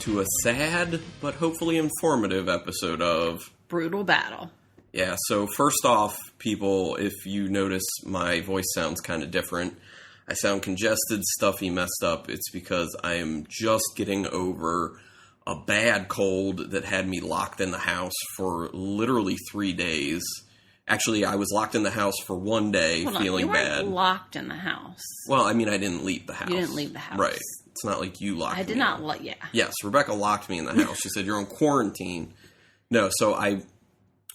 to a sad but hopefully informative episode of Brutal Battle. Yeah, so first off, people, if you notice my voice sounds kind of different, I sound congested, stuffy, messed up. It's because I am just getting over a bad cold that had me locked in the house for literally 3 days. Actually, I was locked in the house for 1 day, feeling bad. You weren't locked in the house. Well, I mean, I didn't leave the house. You didn't leave the house. Right. It's not like you locked me. I did not, yeah. Yes, Rebecca locked me in the house. She said, you're on quarantine. No, so I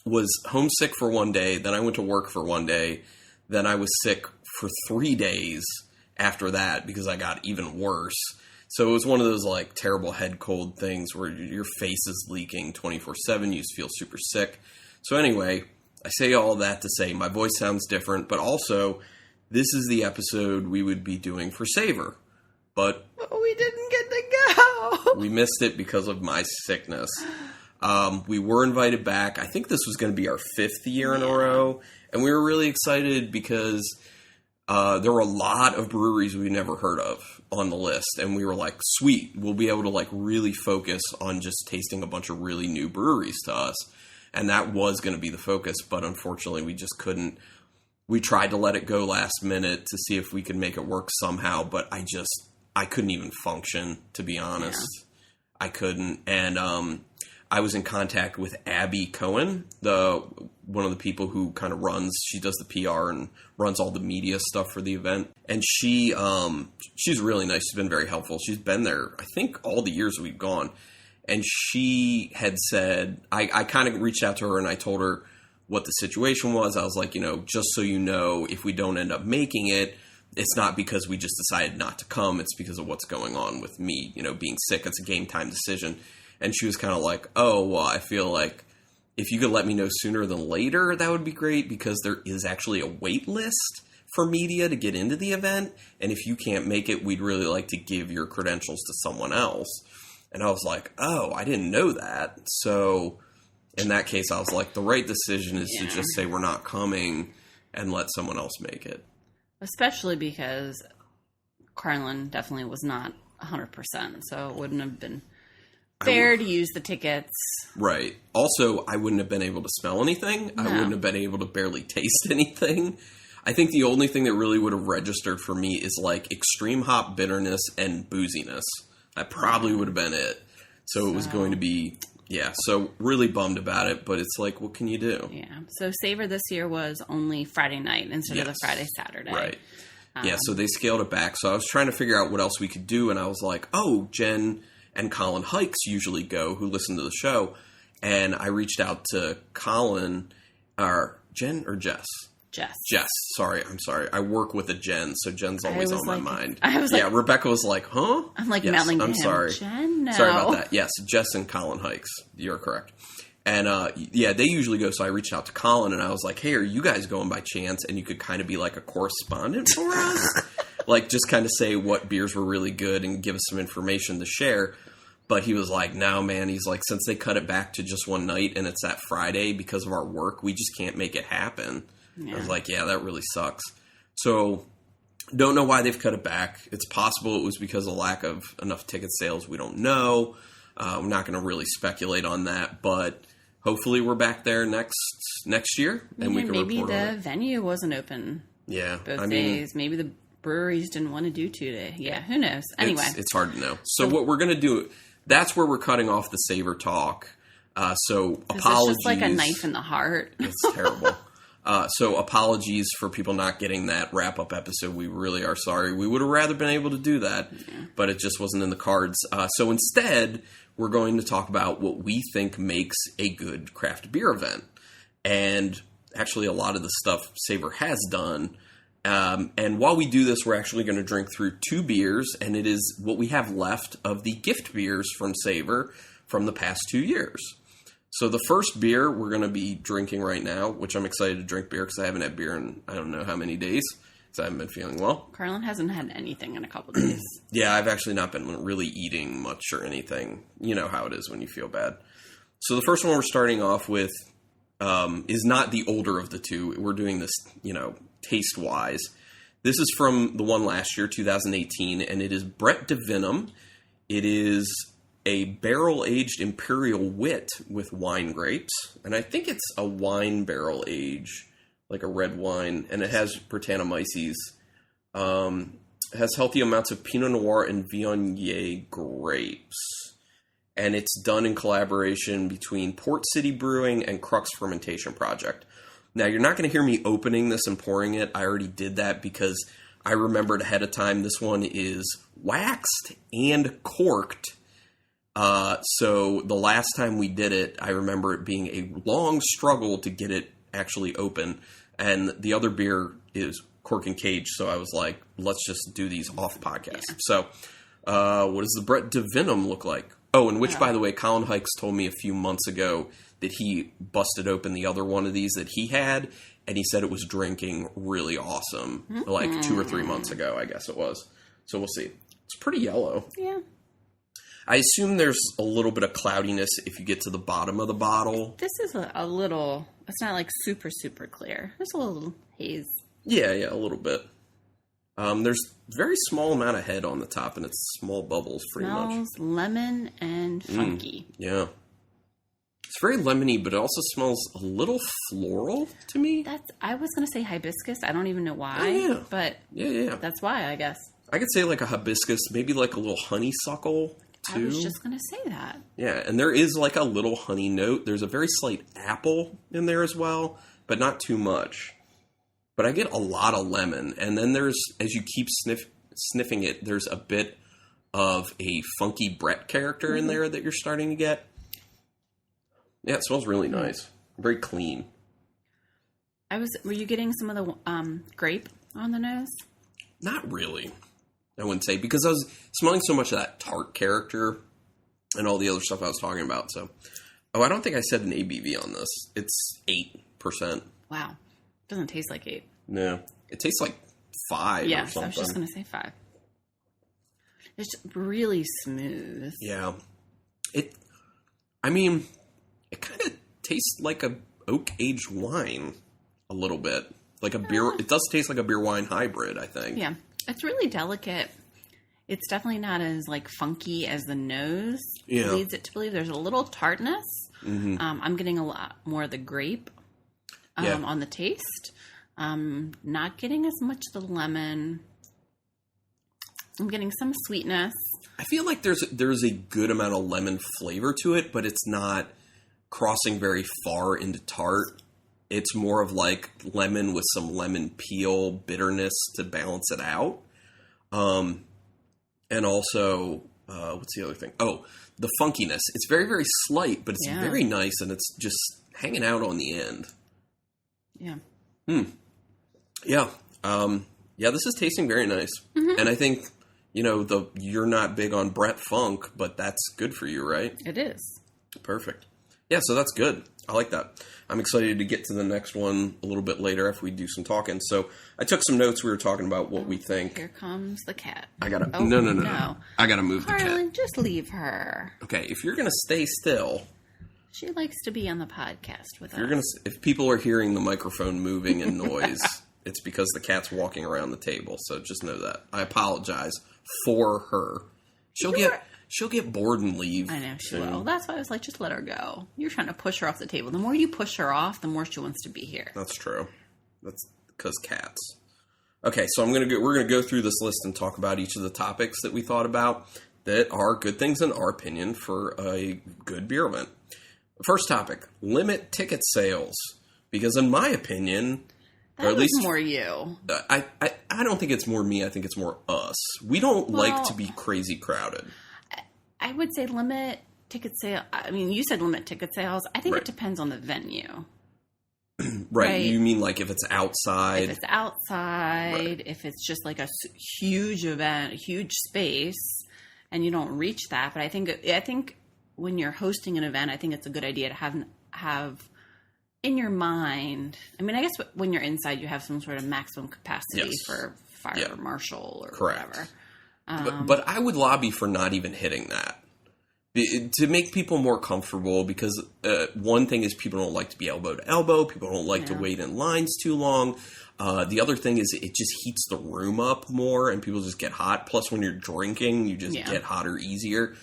was homesick for 1 day, then I went to work for 1 day, then I was sick for 3 days after that because I got even worse. So it was one of those like terrible head cold things where your face is leaking 24/7, you feel super sick. So anyway, I say all that to say my voice sounds different, but also this is the episode we would be doing for Savor. But we didn't get to go. We missed it because of my sickness. We were invited back. I think this was going to be our 5th year in a row. And we were really excited because there were a lot of breweries we never heard of on the list. And we were like, sweet, we'll be able to like really focus on just tasting a bunch of really new breweries to us. And that was going to be the focus. But unfortunately, we just couldn't. We tried to let it go last minute to see if we could make it work somehow. But I couldn't even function, to be honest. Yeah. I couldn't. And I was in contact with Abby Cohen, one of the people who kind of she does the PR and runs all the media stuff for the event. And she's really nice. She's been very helpful. She's been there, I think, all the years we've gone. And she had said, I kind of reached out to her and I told her what the situation was. I was like, just so you know, if we don't end up making it, it's not because we just decided not to come. It's because of what's going on with me, being sick. It's a game time decision. And she was kind of like, oh, well, I feel like if you could let me know sooner than later, that would be great because there is actually a wait list for media to get into the event. And if you can't make it, we'd really like to give your credentials to someone else. And I was like, oh, I didn't know that. So in that case, I was like, the right decision is to just say we're not coming and let someone else make it. Especially because Carlin definitely was not 100%. So it wouldn't have been fair to use the tickets. Right. Also, I wouldn't have been able to smell anything. No. I wouldn't have been able to barely taste anything. I think the only thing that really would have registered for me is like extreme hop bitterness and booziness. That probably would have been it. So it was going to be, so really bummed about it, but it's like, what can you do? Yeah. So Savor this year was only Friday night instead of the Friday, Saturday. Right. So they scaled it back. So I was trying to figure out what else we could do, and I was like, oh, Jen and Colin Hikes usually go, who listen to the show. And I reached out to Colin, or Jen or Jess? Jess. Sorry. I'm sorry. I work with a Jen, so Jen's always on my mind. Rebecca was like, huh? I'm like mailing to him. Sorry. Jen, no. Sorry about that. Yes, Jess and Colin Hikes. You're correct. And they usually go, so I reached out to Colin and I was like, hey, are you guys going by chance? And you could kind of be like a correspondent for us? Like, just kind of say what beers were really good and give us some information to share. But he was like, no, man. He's like, since they cut it back to just one night and it's that Friday because of our work, we just can't make it happen. Yeah. I was like, yeah, that really sucks. So, don't know why they've cut it back. It's possible it was because of lack of enough ticket sales. We don't know. I'm not going to really speculate on that. But hopefully we're back there next year. And we can report on it. Maybe the venue wasn't open both days. Maybe the breweries didn't want to do 2 days. Yeah, who knows? Anyway. It's hard to know. So what we're going to do, that's where we're cutting off the Savor talk. So apologies. It's just like a knife in the heart. It's terrible. So apologies for people not getting that wrap-up episode. We really are sorry. We would have rather been able to do that, but it just wasn't in the cards. So instead, we're going to talk about what we think makes a good craft beer event. And actually, a lot of the stuff Savor has done. And while we do this, we're actually going to drink through 2 beers, and it is what we have left of the gift beers from Savor from the past 2 years. So the first beer we're going to be drinking right now, which I'm excited to drink beer because I haven't had beer in I don't know how many days because I haven't been feeling well. Carlin hasn't had anything in a couple of days. Yeah, I've actually not been really eating much or anything. You know how it is when you feel bad. So the first one we're starting off with is not the older of the two. We're doing this, taste-wise. This is from the one last year, 2018, and it is Brett DeVinum. It is a barrel-aged Imperial Wit with wine grapes. And I think it's a wine barrel age, like a red wine. And it has Brettanomyces. It has healthy amounts of Pinot Noir and Viognier grapes. And it's done in collaboration between Port City Brewing and Crux Fermentation Project. Now, you're not going to hear me opening this and pouring it. I already did that because I remembered ahead of time this one is waxed and corked. So the last time we did it, I remember it being a long struggle to get it actually open. And the other beer is cork and cage. So I was like, let's just do these off podcast. Yeah. So what does the Brett Divinum look like? Oh, and which, by the way, Colin Hikes told me a few months ago that he busted open the other one of these that he had, and he said it was drinking really awesome, like 2 or 3 months ago, I guess it was. So we'll see. It's pretty yellow. Yeah. I assume there's a little bit of cloudiness if you get to the bottom of the bottle. This is a little, it's not like super, super clear. There's a little haze. Yeah, a little bit. There's a very small amount of head on the top, and it's small bubbles pretty much. Smells lemon and funky. Yeah. It's very lemony, but it also smells a little floral to me. I was going to say hibiscus. I don't even know why. Oh, yeah. But yeah. That's why, I guess. I could say like a hibiscus, maybe like a little honeysuckle, too. I was just going to say that. Yeah, and there is like a little honey note. There's a very slight apple in there as well, but not too much. But I get a lot of lemon. And then there's, as you keep sniffing it, there's a bit of a funky Brett character in there that you're starting to get. Yeah, it smells really nice. Very clean. Were you getting some of the grape on the nose? Not really, I wouldn't say, because I was smelling so much of that tart character and all the other stuff I was talking about. So, I don't think I said an ABV on this. It's 8%. Wow. Doesn't taste like 8. No. It tastes like 5 or something. Yeah, I was just going to say 5. It's really smooth. Yeah. It kind of tastes like a oak-aged wine a little bit. Like a beer. It does taste like a beer wine hybrid, I think. Yeah. It's really delicate. It's definitely not as like funky as the nose leads it to believe. There's a little tartness. Mm-hmm. I'm getting a lot more of the grape on the taste. Not getting as much of the lemon. I'm getting some sweetness. I feel like there's a good amount of lemon flavor to it, but it's not crossing very far into tart. It's more of like lemon with some lemon peel bitterness to balance it out. And also, what's the other thing? Oh, the funkiness. It's very, very slight, but it's very nice, and it's just hanging out on the end. Yeah. Yeah. This is tasting very nice. Mm-hmm. And I think, you're not big on Brett Funk, but that's good for you, right? It is. Perfect. Yeah, so that's good. I like that. I'm excited to get to the next one a little bit later after we do some talking. So I took some notes. We were talking about what we think. Here comes the cat. I gotta. No. I gotta move the cat. Carlin, just leave her. Okay, if you're gonna stay still. She likes to be on the podcast with us. If people are hearing the microphone moving and noise, it's because the cat's walking around the table. So just know that. I apologize for her. She'll get bored and leave. I know she will. That's why I was like, just let her go. You're trying to push her off the table. The more you push her off, the more she wants to be here. That's true. That's because cats. Okay, so we're gonna go through this list and talk about each of the topics that we thought about that are good things in our opinion for a good beer event. First topic: limit ticket sales, because in my opinion, or at least more you. I don't think it's more me. I think it's more us. We don't like to be crazy crowded. I would say limit ticket sale. I mean, you said limit ticket sales. I think it depends on the venue. Right. You mean like if it's outside? If it's outside, if it's just like a huge event, a huge space, and you don't reach that. But I think when you're hosting an event, I think it's a good idea to have in your mind. I mean, I guess when you're inside, you have some sort of maximum capacity for fire marshal or whatever. But I would lobby for not even hitting that to make people more comfortable, because one thing is people don't like to be elbow to elbow. People don't like to wait in lines too long. The other thing is it just heats the room up more and people just get hot. Plus, when you're drinking, you just get hotter easier.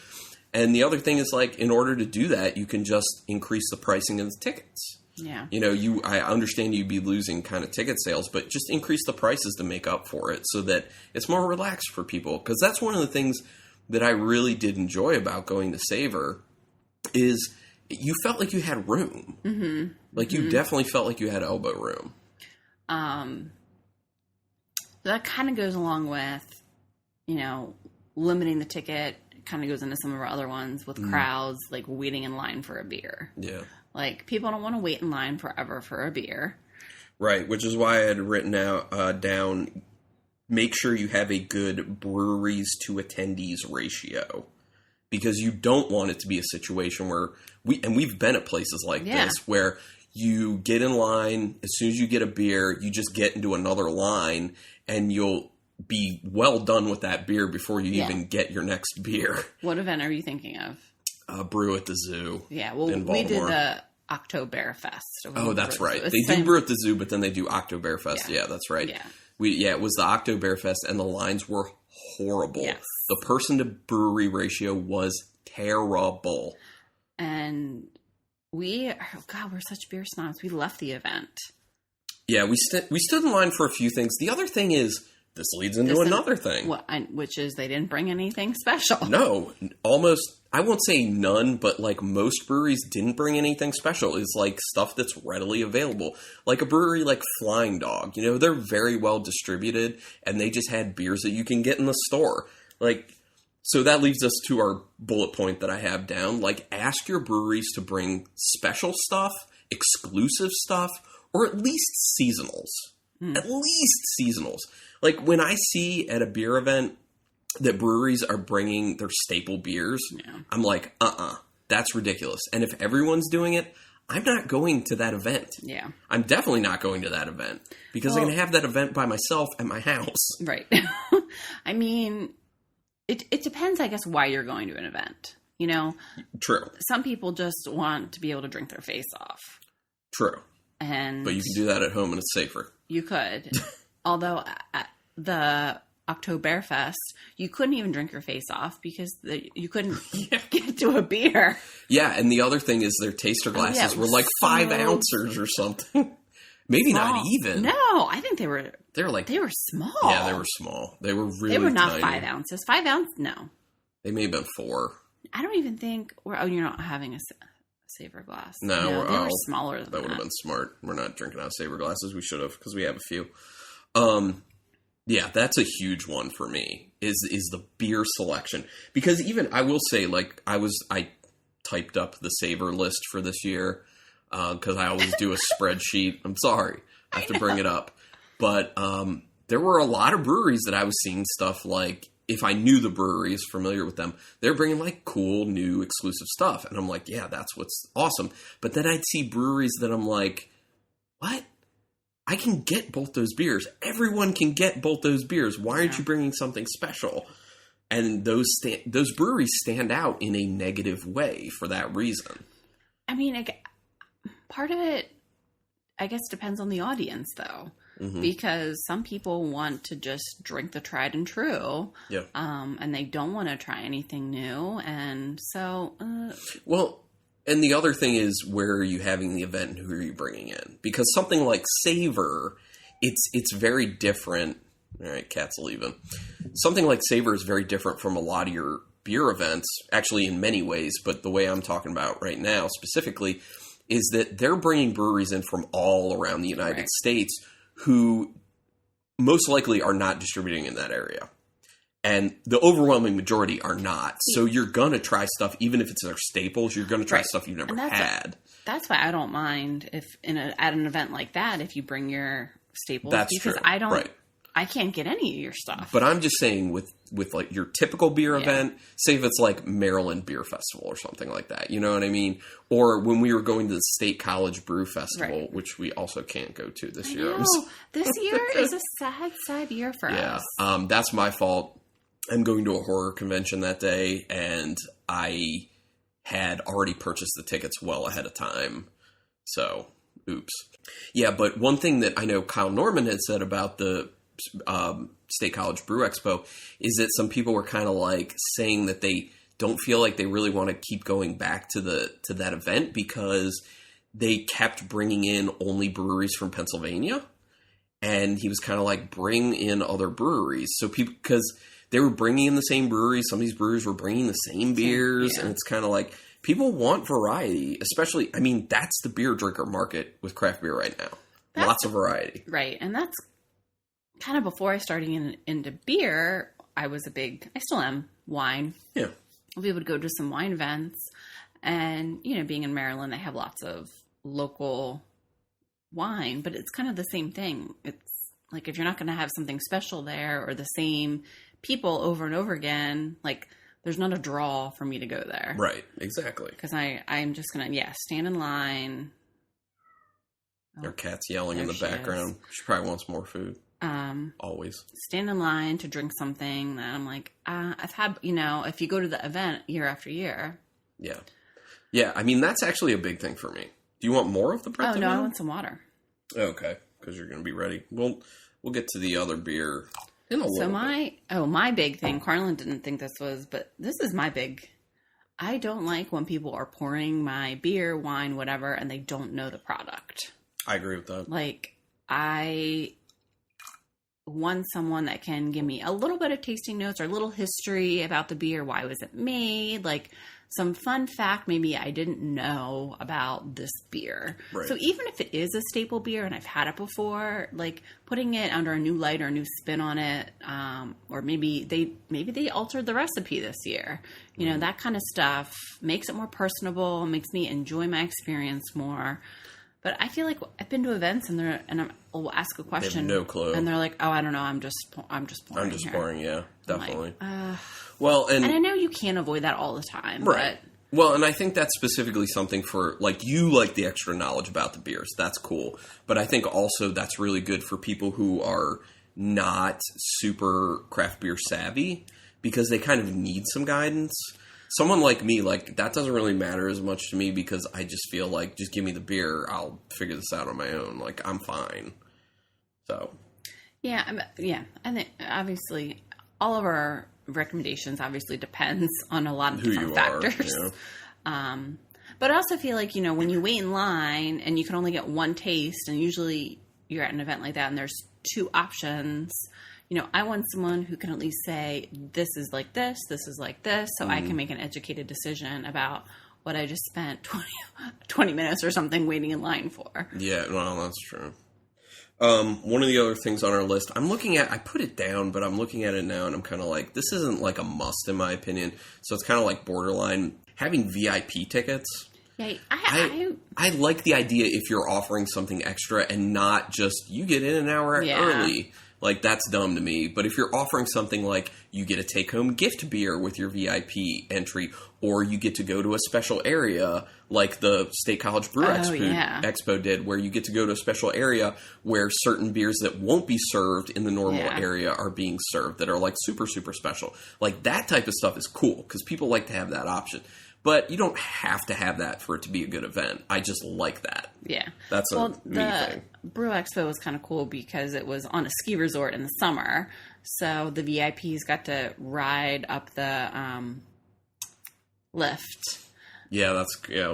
And the other thing is, like, in order to do that, you can just increase the pricing of the tickets. Yeah. You know, I understand you'd be losing kind of ticket sales, but just increase the prices to make up for it so that it's more relaxed for people. Because that's one of the things that I really did enjoy about going to Savor is you felt like you had room. Mm-hmm. Like, you definitely felt like you had elbow room. That kind of goes along with, you know, limiting the ticket. Kind of goes into some of our other ones with crowds, like waiting in line for a beer. Yeah. Like, people don't want to wait in line forever for a beer. Right, which is why I had written out down, make sure you have a good breweries to attendees ratio. Because you don't want it to be a situation where, we've been at places like this, where you get in line, as soon as you get a beer, you just get into another line, and you'll be well done with that beer before you even get your next beer. What event are you thinking of? Brew at the Zoo. Yeah, well, we did the Oktoberfest. Oh, that's right. They do brew at the Zoo, but then they do Oktoberfest. Yeah, that's right. Yeah. It was the Oktoberfest, and the lines were horrible. Yes. The person to brewery ratio was terrible. And we're such beer snobs. We left the event. Yeah, we stood in line for a few things. The other thing is, this leads into another thing. Which is they didn't bring anything special. No, almost, I won't say none, but like most breweries didn't bring anything special. It's like stuff that's readily available. Like a brewery like Flying Dog, you know, they're very well distributed, and they just had beers that you can get in the store. Like, so that leads us to our bullet point that I have down. Like, ask your breweries to bring special stuff, exclusive stuff, or at least seasonals. At least seasonals. Like, when I see at a beer event that breweries are bringing their staple beers, I'm like, that's ridiculous. And if everyone's doing it, I'm not going to that event. Yeah. I'm definitely not going to that event because I'm going to have that event by myself at my house. Right. I mean, it depends, I guess, why you're going to an event. You know? True. Some people just want to be able to drink their face off. True. But you can do that at home and it's safer. You could. Although at the Oktoberfest, you couldn't even drink your face off because you couldn't get to a beer. Yeah, and the other thing is their taster glasses were like 5 ounces or something. Maybe small. Not even. No, I think they were small. Yeah, they were small. They were really They were not tiny. 5 ounces. 5 ounce? No. They may have been 4. I don't even think you're not having a Savor glass. No, they were smaller than that. That would have been smart. We're not drinking out of Savor glasses. We should have, because we have a few. Yeah, that's a huge one for me, is the beer selection. Because even, I will say, like, I typed up the Savor list for this year, because I always do a spreadsheet. I'm sorry. I have to bring it up. But there were a lot of breweries that I was seeing stuff like, if I knew the breweries, familiar with them, they're bringing like cool, new, exclusive stuff. And I'm like, yeah, that's what's awesome. But then I'd see breweries that I'm like, what? I can get both those beers. Everyone can get both those beers. Why aren't you bringing something special? And those breweries stand out in a negative way for that reason. I mean, part of it, I guess, depends on the audience, though. Mm-hmm. Because some people want to just drink the tried and true. Yeah. And they don't want to try anything new. And so... Well, and the other thing is, where are you having the event and who are you bringing in? Because something like Savor, it's very different. All right, cat's leaving. Something like Savor is very different from a lot of your beer events, actually in many ways. But the way I'm talking about right now specifically is that they're bringing breweries in from all around the United States who most likely are not distributing in that area. And the overwhelming majority are not. So you're going to try stuff, even if it's their staples, you're going to try stuff you've never had. That's why I don't mind if at an event like that, if you bring your staples. That's because true. I can't get any of your stuff. But I'm just saying with like your typical beer event, say if it's like Maryland Beer Festival or something like that, you know what I mean? Or when we were going to the State College Brew Festival, which we also can't go to this year. This year is a sad year for us. Yeah, that's my fault. I'm going to a horror convention that day, and I had already purchased the tickets well ahead of time. So, oops. Yeah, but one thing that I know Kyle Norman had said about the State College Brew Expo is that some people were kind of like saying that they don't feel like they really want to keep going back to that event because they kept bringing in only breweries from Pennsylvania. And he was kind of like, bring in other breweries. So people, because they were bringing in the same breweries. Some of these breweries were bringing the same beers. Yeah. And it's kind of like, people want variety, especially, I mean, that's the beer drinker market with craft beer right now. Lots of variety. Right. And that's kind of before I started into beer, I still am, wine. Yeah. We would go to some wine events. And, being in Maryland, they have lots of local wine, but it's kind of the same thing. It's like if you're not going to have something special there or the same people over and over again, like there's not a draw for me to go there. Right, exactly. Because I'm just going to, stand in line. Their cat's yelling in the background. She probably wants more food. Always. Stand in line to drink something that I'm like, I've had, if you go to the event year after year. Yeah. Yeah, I mean, that's actually a big thing for me. Do you want more of the pretzel? Oh, no, I want some water. Okay, because you're going to be ready. We'll get to the other beer in a little bit. My big thing, Carlin didn't think this was, but this is my big. I don't like when people are pouring my beer, wine, whatever, and they don't know the product. I agree with that. Like, I want someone that can give me a little bit of tasting notes or a little history about the beer. Why was it made? Like, some fun fact maybe I didn't know about this beer. Right. So even if it is a staple beer and I've had it before, like putting it under a new light or a new spin on it, or maybe they altered the recipe this year. That kind of stuff makes it more personable, makes me enjoy my experience more. But I feel like I've been to events and I'll ask a question. They have no clue. And they're like, "Oh, I don't know. I'm just pouring here." Pouring, yeah, definitely. Like, and I know you can't avoid that all the time, right? Well, and I think that's specifically something for like you like the extra knowledge about the beers. That's cool. But I think also that's really good for people who are not super craft beer savvy because they kind of need some guidance. Someone like me, like, that doesn't really matter as much to me because I just feel like, just give me the beer, I'll figure this out on my own. Like, I'm fine. So. Yeah, I think, obviously, all of our recommendations obviously depends on a lot of different factors. But I also feel like, when you wait in line and you can only get one taste, and usually you're at an event like that and there's two options, I want someone who can at least say, this is like this is like this, so I can make an educated decision about what I just spent 20 minutes or something waiting in line for. Yeah, well, that's true. One of the other things on our list, I put it down, but I'm looking at it now and I'm kind of like, this isn't like a must in my opinion. So it's kind of like borderline having VIP tickets. Yeah, I like the idea if you're offering something extra and not just, you get in an hour early. Like, that's dumb to me. But if you're offering something like you get a take-home gift beer with your VIP entry, or you get to go to a special area like the State College Brew Expo did, where you get to go to a special area where certain beers that won't be served in the normal area are being served that are, like, super, super special. Like, that type of stuff is cool because people like to have that option. But you don't have to have that for it to be a good event. I just like that. Yeah. That's a me thing. Brew Expo was kind of cool because it was on a ski resort in the summer. So the VIPs got to ride up the lift. Yeah, it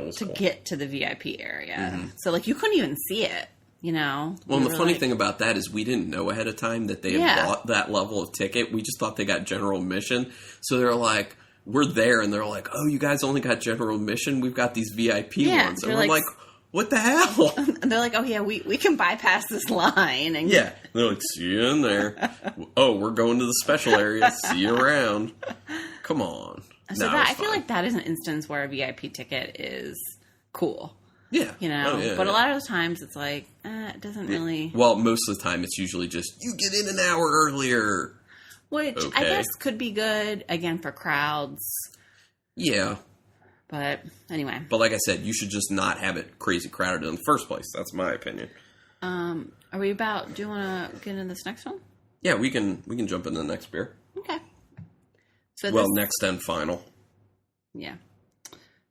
was to cool. Get to the VIP area. Mm-hmm. So, like, you couldn't even see it, Well, and the funny thing about that is we didn't know ahead of time that they had bought that level of ticket. We just thought they got general admission. So they're like, we're there, and they're like, oh, you guys only got general admission? We've got these VIP ones. And we're like, what the hell? And they're like, oh, yeah, we can bypass this line. And yeah. They're like, see you in there. Oh, we're going to the special area. See you around. Come on. So I feel like that is an instance where a VIP ticket is cool. Yeah. But a lot of the times it's like, it doesn't really. Well, most of the time it's usually just, you get in an hour earlier. Which I guess could be good, again, for crowds. Yeah. But anyway. But like I said, you should just not have it crazy crowded in the first place. That's my opinion. Do you want to get into this next one? Yeah, we can jump into the next beer. Okay. So next and final. Yeah.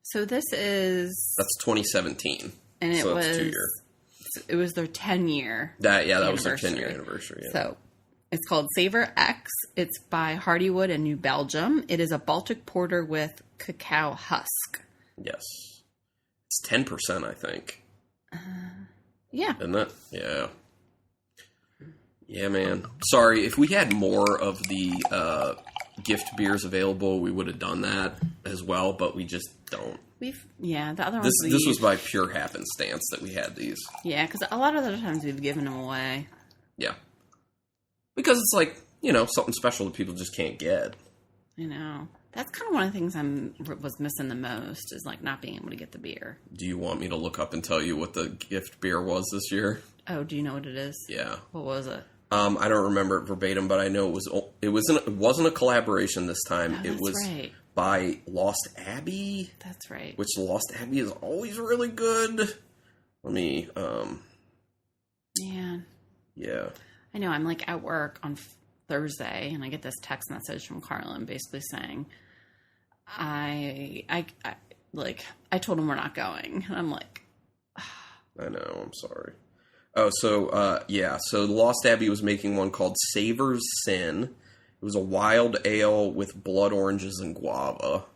So this is... That's 2017. And that's 2 year. It was their 10-year That was their 10-year anniversary. Yeah. So It's called Savor X. It's by Hardywood in New Belgium. It is a Baltic porter with cacao husk. Yes. It's 10%, I think. Yeah. Isn't it? Yeah. Yeah, man. Sorry, if we had more of the gift beers available, we would have done that as well, but we just don't. The other ones. This was by pure happenstance that we had these. Yeah, because a lot of the times we've given them away. Yeah. Because it's like, something special that people just can't get. I know. That's kind of one of the things I was missing the most is like not being able to get the beer. Do you want me to look up and tell you what the gift beer was this year? Oh, do you know what it is? Yeah. What was it? I don't remember it verbatim, but I know it wasn't a collaboration this time. Oh, it was right. by Lost Abbey. That's right. Which Lost Abbey is always really good. Let me Man. Yeah. I know. I'm like at work on Thursday, and I get this text message from Carlin basically saying, I told him we're not going. And I'm like, I know, I'm sorry. Oh, so, so Lost Abbey was making one called Savor's Sin. It was a wild ale with blood oranges and guava.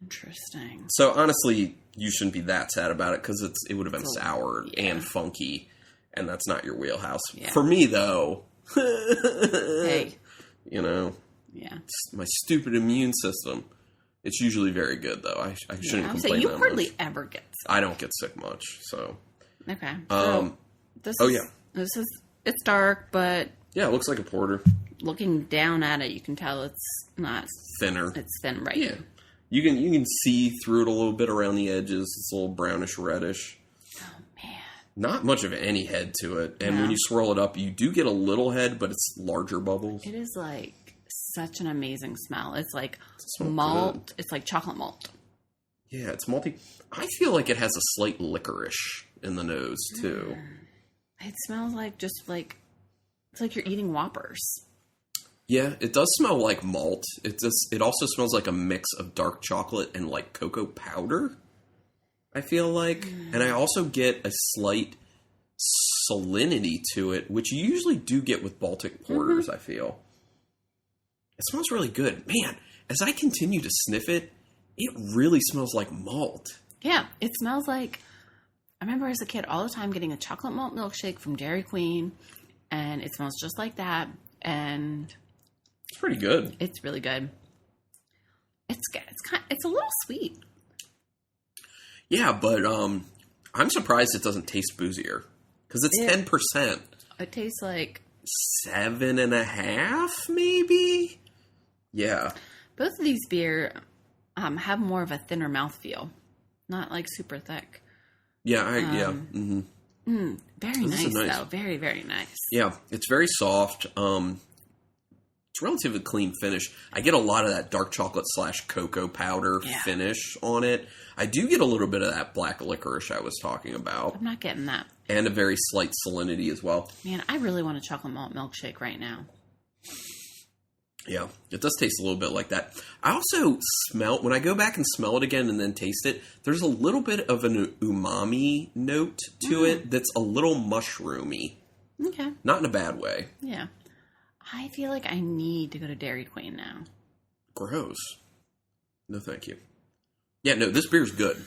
Interesting. So, honestly, you shouldn't be that sad about it, because it would have been sour and funky, and that's not your wheelhouse. Yeah. For me, though, Hey. Yeah. My stupid immune system. It's usually very good, though. I shouldn't complain you that hardly much. ever get sick. I don't get sick much, so. Okay. It's dark, but Yeah, it looks like a porter. looking down at it, you can tell it's not Thinner. It's thin, right? Yeah. You can see through it a little bit around the edges. It's a little brownish reddish. Oh man. Not much of any head to it. And No. when you swirl it up, you do get a little head, but it's larger bubbles. It is like such an amazing smell. It's like smells malt. good. It's like chocolate malt. Yeah, it's malty. I feel like it has a slight licorice in the nose, too. It smells like it's like you're eating Whoppers. Yeah, it does smell like malt. It also smells like a mix of dark chocolate and like cocoa powder, I feel like. And I also get a slight salinity to it, which you usually do get with Baltic porters, I feel. It smells really good. Man, as I continue to sniff it, it really smells like malt. Yeah, it smells like... I remember as a kid all the time getting a chocolate malt milkshake from Dairy Queen, and it smells just like that, and... It's pretty good. It's really good. It's a little sweet. Yeah, but I'm surprised it doesn't taste boozier. Because it's 10%. It tastes like... 7.5, maybe? Yeah. Both of these beer have more of a thinner mouthfeel. Not like super thick. Yeah, Very nice, though. Very, very nice. Yeah, it's very soft. It's relatively clean finish. I get a lot of that dark chocolate / cocoa powder finish on it. I do get a little bit of that black licorice I was talking about. I'm not getting that. And a very slight salinity as well. Man, I really want a chocolate malt milkshake right now. Yeah, it does taste a little bit like that. I also smell, when I go back and smell it again and then taste it, there's a little bit of an umami note to it that's a little mushroomy. Okay. Not in a bad way. Yeah. I feel like I need to go to Dairy Queen now. Gross. No, thank you. Yeah, no, this beer's good.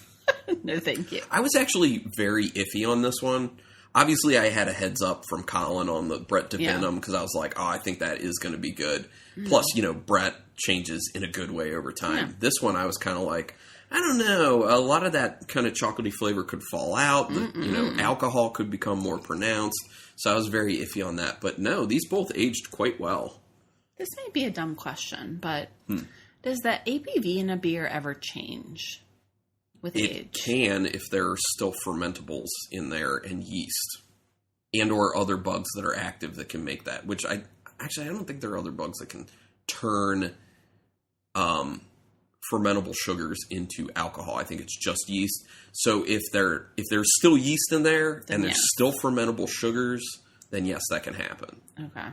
No, thank you. I was actually very iffy on this one. Obviously, I had a heads up from Colin on the Brett DeVinum because I was like, I think that is going to be good. Plus, Brett changes in a good way over time. Yeah. This one, I was kind of like, I don't know. A lot of that kind of chocolatey flavor could fall out. Alcohol could become more pronounced. So I was very iffy on that. But no, these both aged quite well. This may be a dumb question, but does the ABV in a beer ever change with age? It can if there are still fermentables in there and yeast and or other bugs that are active that can make that, which I don't think there are other bugs that can turn fermentable sugars into alcohol. I think it's just yeast. So if there's still yeast in there and there's still fermentable sugars, then yes, that can happen. Okay.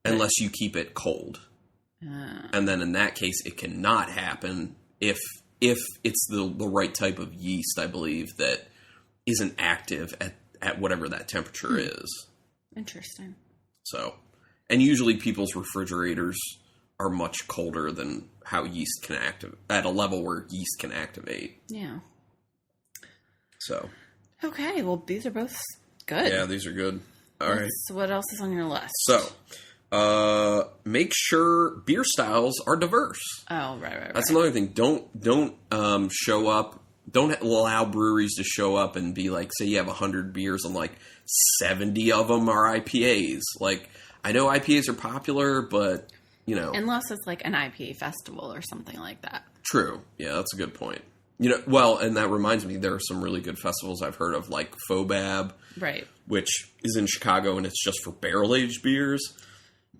Unless you keep it cold. And then in that case, it cannot happen if it's the right type of yeast, I believe, that isn't active at whatever that temperature is. Interesting. So, And usually people's refrigerators are much colder than how yeast can activate, at a level where yeast can activate. Yeah. So. Okay, well, these are both good. Yeah, these are good. All right. So what else is on your list? So, make sure beer styles are diverse. Oh, right. That's another thing. Don't show up. Don't allow breweries to show up and be like, say you have 100 beers and like 70 of them are IPAs. Like, I know IPAs are popular, but, you know. Unless it's like an IPA festival or something like that. True. Yeah, that's a good point. You know, well, and that reminds me, there are some really good festivals I've heard of, like Fobab. Right. Which is in Chicago, and it's just for barrel-aged beers.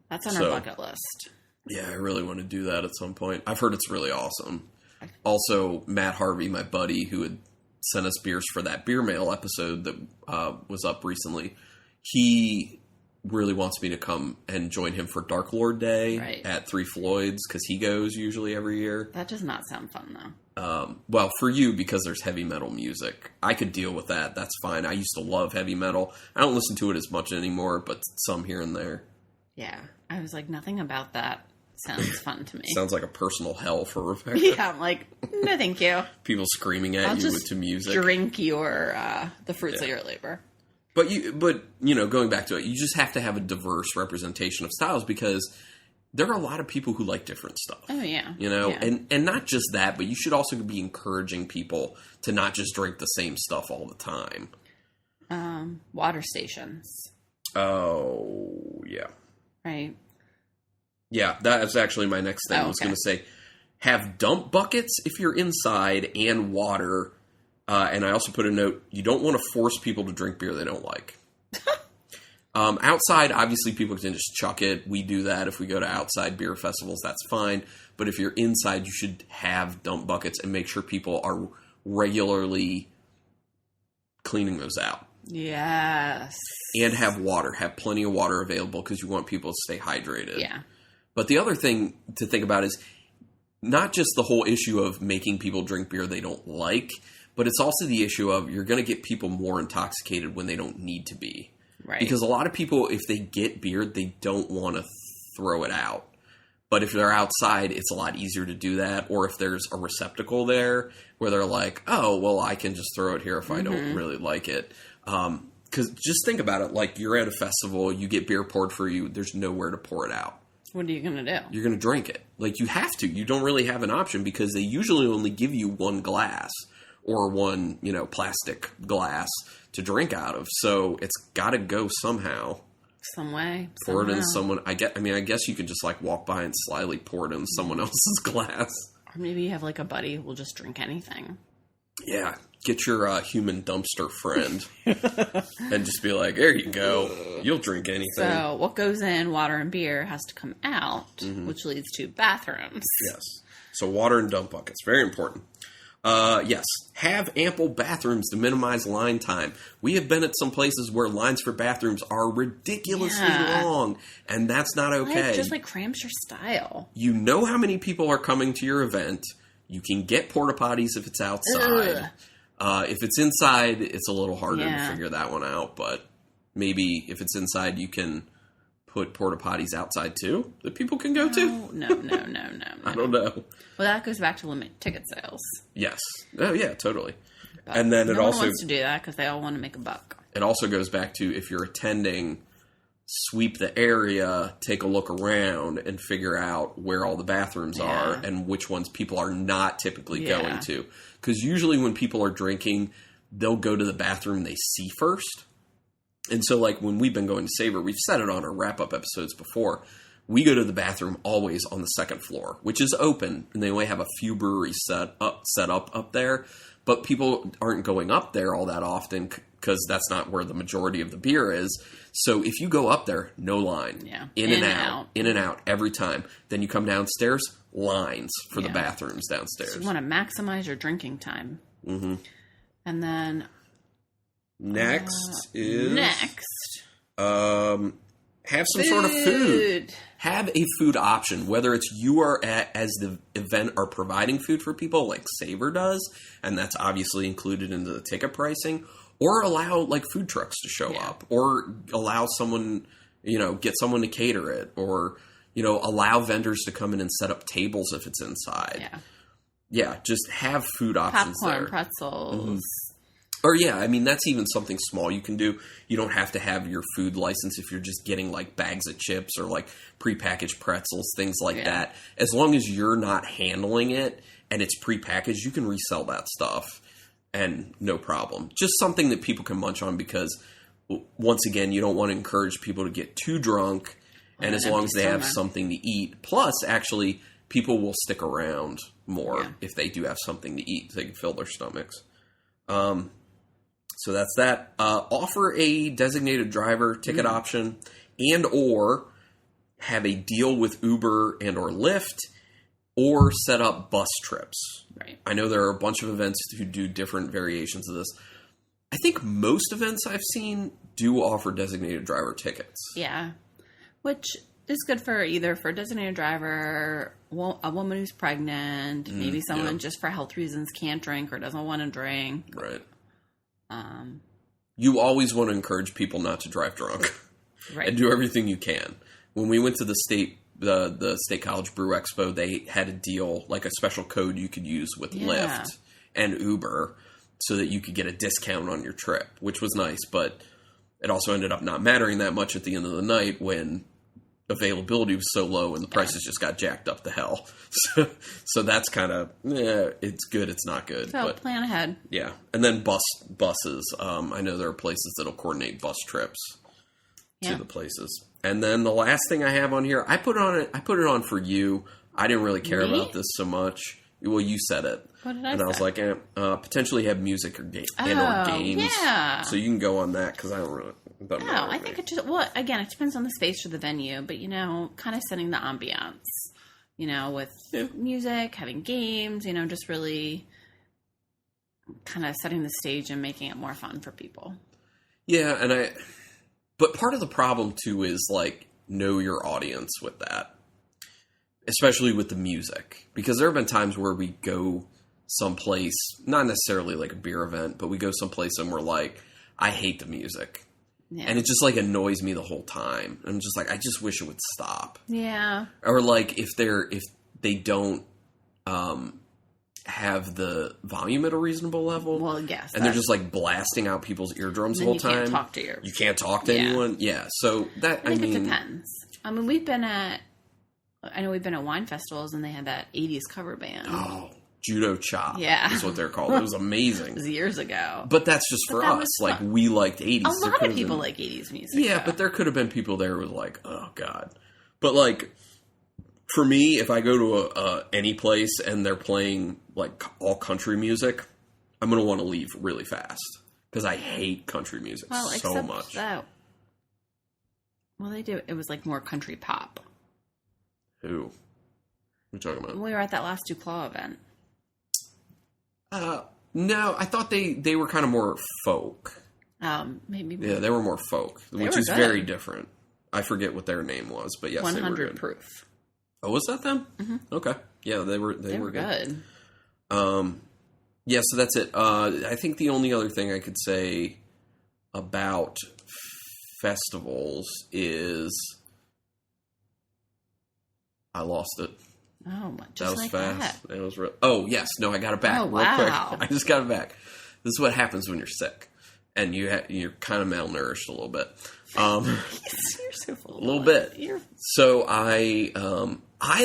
That's on our bucket list. Yeah, I really want to do that at some point. I've heard it's really awesome. Also, Matt Harvey, my buddy, who had sent us beers for that Beer Mail episode that was up recently, he really wants me to come and join him for Dark Lord Day at Three Floyds, because he goes usually every year. That does not sound fun, though. Well, for you, because there's heavy metal music. I could deal with that. That's fine. I used to love heavy metal. I don't listen to it as much anymore, but some here and there. Yeah. I was like, nothing about that sounds fun to me. Sounds like a personal hell for Rebecca. Yeah, I'm like, no, thank you. People screaming at you to music. Drink your the fruits of your labor. But you know, going back to it, you just have to have a diverse representation of styles, because there are a lot of people who like different stuff. Oh yeah, you know, and not just that, but you should also be encouraging people to not just drink the same stuff all the time. Water stations. Oh yeah. Right. Yeah, that is actually my next thing. I was going to say, have dump buckets if you're inside and water. And I also put a note, you don't want to force people to drink beer they don't like. Outside, obviously, people can just chuck it. We do that if we go to outside beer festivals. That's fine. But if you're inside, you should have dump buckets and make sure people are regularly cleaning those out. Yes. And have water. Have plenty of water available, because you want people to stay hydrated. Yeah. But the other thing to think about is not just the whole issue of making people drink beer they don't like, but it's also the issue of you're going to get people more intoxicated when they don't need to be. Right. Because a lot of people, if they get beer, they don't want to throw it out. But if they're outside, it's a lot easier to do that. Or if there's a receptacle there where they're like, oh, well, I can just throw it here if I don't really like it. Because just think about it. Like, you're at a festival, you get beer poured for you, there's nowhere to pour it out. What are you going to do? You're going to drink it. Like, you have to. You don't really have an option, because they usually only give you one glass or one, you know, plastic glass to drink out of. So it's got to go somehow. Some way. Pour it in someone. I guess you could just like walk by and slyly pour it in someone else's glass. Or maybe you have like a buddy who will just drink anything. Yeah. Get your human dumpster friend and just be like, there you go. You'll drink anything. So what goes in water and beer has to come out, which leads to bathrooms. Yes. So water and dump buckets. Very important. Yes. Have ample bathrooms to minimize line time. We have been at some places where lines for bathrooms are ridiculously long, and that's not okay. Just like cramps your style. You know how many people are coming to your event. You can get porta potties if it's outside. If it's inside, it's a little harder to figure that one out, but maybe if it's inside, you can put porta potties outside too that people can go to? No. I don't know. Well, that goes back to limit ticket sales. Yes. Oh, yeah, totally. But and then no one wants to do that because they all want to make a buck. It also goes back to, if you're attending, sweep the area, take a look around, and figure out where all the bathrooms are and which ones people are not typically going to. Because usually when people are drinking, they'll go to the bathroom they see first. And so, like, when we've been going to Savor, we've said it on our wrap-up episodes before, we go to the bathroom always on the second floor, which is open, and they only have a few breweries set up there. But people aren't going up there all that often because that's not where the majority of the beer is. So if you go up there, no line. Yeah. In and out every time. Then you come downstairs, lines for the bathrooms downstairs. So you want to maximize your drinking time. Mm-hmm. And then... Next is... have some food. Sort of food. Have a food option, whether it's you or as the event are providing food for people, like Savor does, and that's obviously included into the ticket pricing, or allow like food trucks to show up, or allow someone, Get someone to cater it, or, allow vendors to come in and set up tables if it's inside. Yeah. Yeah, just have food options Popcorn, there. pretzels. Mm-hmm. Or, that's even something small you can do. You don't have to have your food license if you're just getting, like, bags of chips or, like, prepackaged pretzels, things like that. As long as you're not handling it and it's prepackaged, you can resell that stuff and no problem. Just something that people can munch on because, once again, you don't want to encourage people to get too drunk. And as long as they have something to eat. Plus, actually, people will stick around more if they do have something to eat. So they can fill their stomachs. So that's that. Offer a designated driver ticket option, and or have a deal with Uber and or Lyft, or set up bus trips. Right. I know there are a bunch of events who do different variations of this. I think most events I've seen do offer designated driver tickets. Yeah. Which is good for either for a designated driver, a woman who's pregnant, maybe someone just for health reasons can't drink or doesn't want to drink. Right. You always want to encourage people not to drive drunk. Right. And do everything you can. When we went to the State College Brew Expo, they had a deal, like a special code you could use with Lyft and Uber so that you could get a discount on your trip, which was nice, but it also ended up not mattering that much at the end of the night when availability was so low and the prices just got jacked up to hell. So that's kind of, it's good, it's not good. So but plan ahead. Yeah. And then buses. I know there are places that'll coordinate bus trips to the places. And then the last thing I have on here, I put it on for you. I didn't really care about this so much. Well, you said it. What did I say? And I was like, potentially have music or or games. Yeah. So you can go on that because I don't really. I think it just, again, it depends on the space or the venue, but, kind of setting the ambiance, with music, having games, just really kind of setting the stage and making it more fun for people. Yeah, but part of the problem, too, is, like, know your audience with that, especially with the music, because there have been times where we go someplace, not necessarily like a beer event, but we go someplace and we're like, I hate the music. Yeah. And it just, like, annoys me the whole time. I'm just like, I just wish it would stop. Yeah. Or, like, if they don't have the volume at a reasonable level. Well, yes. And they're just, like, blasting out people's eardrums the whole time. You can't talk to anyone. Yeah. So that, I think it depends. I mean, we've been at wine festivals and they had that 80s cover band. Oh, Judo Chop. Yeah. Is what they're called. It was amazing. It was years ago. But that's just for us. Like, we liked 80s. A lot of people like 80s music. Yeah, but there could have been people there who was like, oh, God. But, like, for me, if I go to any place and they're playing, like, all country music, I'm going to want to leave really fast. Because I hate country music so much. They do. It was, like, more country pop. Who? What are you talking about? We were at that last Duclaw event. No, I thought they were kind of more folk. Maybe. Yeah, they were more folk, which is very different. I forget what their name was, but yes, 100 they were good. Proof. Oh, was that them? Mm-hmm. Okay. Yeah, they were good. Yeah, so that's it. I think the only other thing I could say about festivals is I lost it. Oh, just that was like fast. that. It was real. Oh, yes. No, I got it back real quick. I just got it back. This is what happens when you're sick. And you're kind of malnourished a little bit. You're so full. A little bit. So I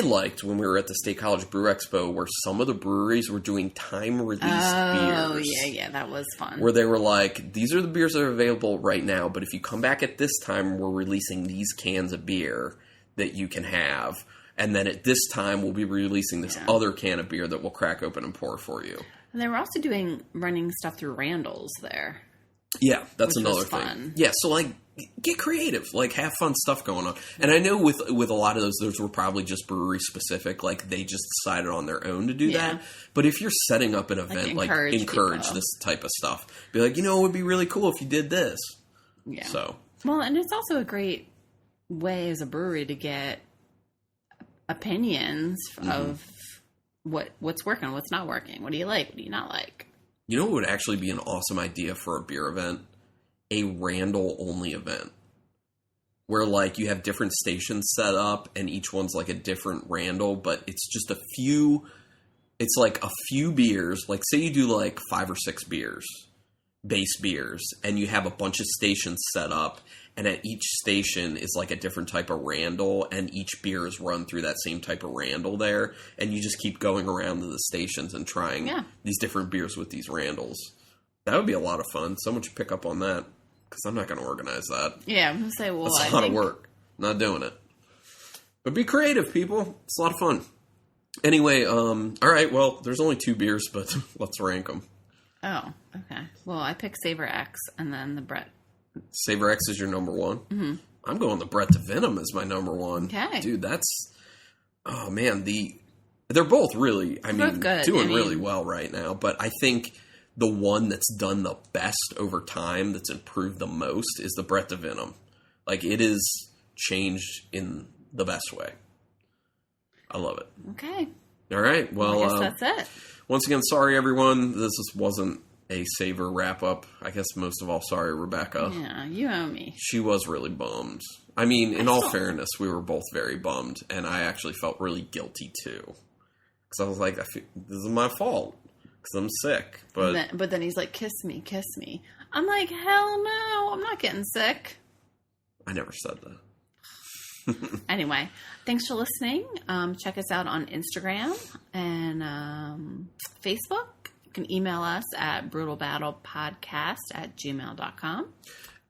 liked when we were at the State College Brew Expo where some of the breweries were doing time-released beers. Oh, yeah, that was fun. Where they were like, these are the beers that are available right now, but if you come back at this time, we're releasing these cans of beer that you can have. And then at this time, we'll be releasing this other can of beer that we'll crack open and pour for you. And they were also running stuff through Randall's there. Yeah, that's another thing. Yeah, so, like, get creative. Like, have fun stuff going on. And I know with a lot of those were probably just brewery-specific. Like, they just decided on their own to do that. But if you're setting up an event, encourage this type of stuff. Be like, it would be really cool if you did this. Yeah. So. Well, and it's also a great way as a brewery to get opinions of what's working, what's not working. What do you like? What do you not like? You know what would actually be an awesome idea for a beer event? A Randall-only event. where like you have different stations set up and each one's like a different Randall, but it's just a few beers. Like say you do like 5 or 6 beers, base beers, and you have a bunch of stations set up, and at each station is like a different type of Randall, and each beer is run through that same type of Randall there, and you just keep going around to the stations and trying these different beers with these Randalls. That would be a lot of fun. Someone should pick up on that, because I'm not going to organize that. Yeah, I'm going to say, well, that's a lot of work. Not doing it. But be creative, people. It's a lot of fun. Anyway, all right, well, there's only 2 beers, but let's rank them. Oh, okay. Well, I picked Savor X and then the Brett. Savor X is your number 1? Mm-hmm. I'm going the Brett to Venom as my number 1. Okay. Dude, that's... Oh, man, they're both really, doing really well right now, but I think the one that's done the best over time, that's improved the most, is the Brett to Venom. Like, it is changed in the best way. I love it. Okay. All right. Well, I guess that's it. Once again, sorry, everyone. This just wasn't a Savor wrap-up. I guess most of all, sorry, Rebecca. Yeah, you owe me. She was really bummed. I mean, in all fairness, we were both very bummed, and I actually felt really guilty, too. Because I was like, this is my fault, because I'm sick. But then he's like, kiss me, kiss me. I'm like, hell no, I'm not getting sick. I never said that. Anyway, thanks for listening. Check us out on Instagram and Facebook. You can email us at brutalbattlepodcast@gmail.com.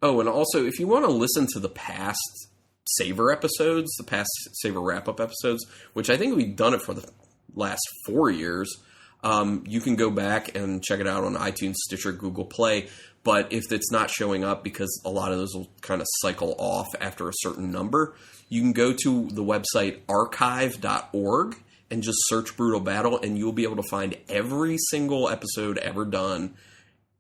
Oh, and also, if you want to listen to the past Savor episodes, the past Savor wrap-up episodes, which I think we've done it for the last 4 years, you can go back and check it out on iTunes, Stitcher, Google Play. But if it's not showing up, because a lot of those will kind of cycle off after a certain number, you can go to the website archive.org and just search Brutal Battle, and you'll be able to find every single episode ever done.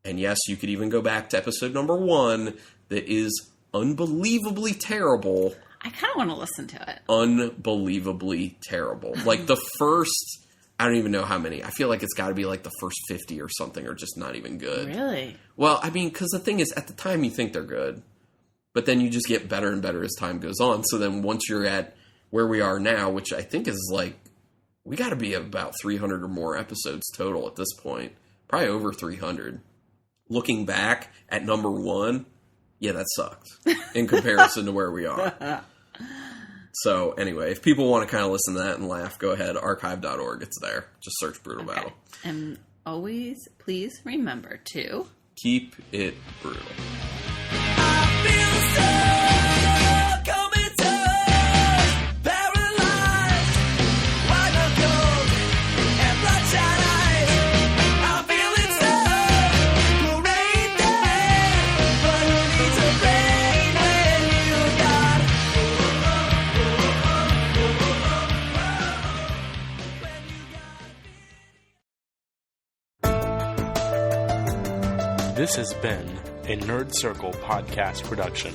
And yes, you could even go back to episode number 1 that is unbelievably terrible. I kind of want to listen to it. Unbelievably terrible. Like the first... I don't even know how many. I feel like it's got to be like the first 50 or something, or just not even good. Really? Well, I mean, because the thing is, at the time you think they're good, but then you just get better and better as time goes on. So then once you're at where we are now, which I think is like, we got to be about 300 or more episodes total at this point. Probably over 300. Looking back at number 1, yeah, that sucked in comparison to where we are. So, anyway, if people want to kind of listen to that and laugh, go ahead, archive.org. It's there. Just search Brutal Battle. And always, please remember to... keep it brutal. I feel so comatose, paralyzed, wide and cold, and bloodshot eyes. I'm feeling so great there, but who needs a brain when you got This has been a Nerd Circle podcast production.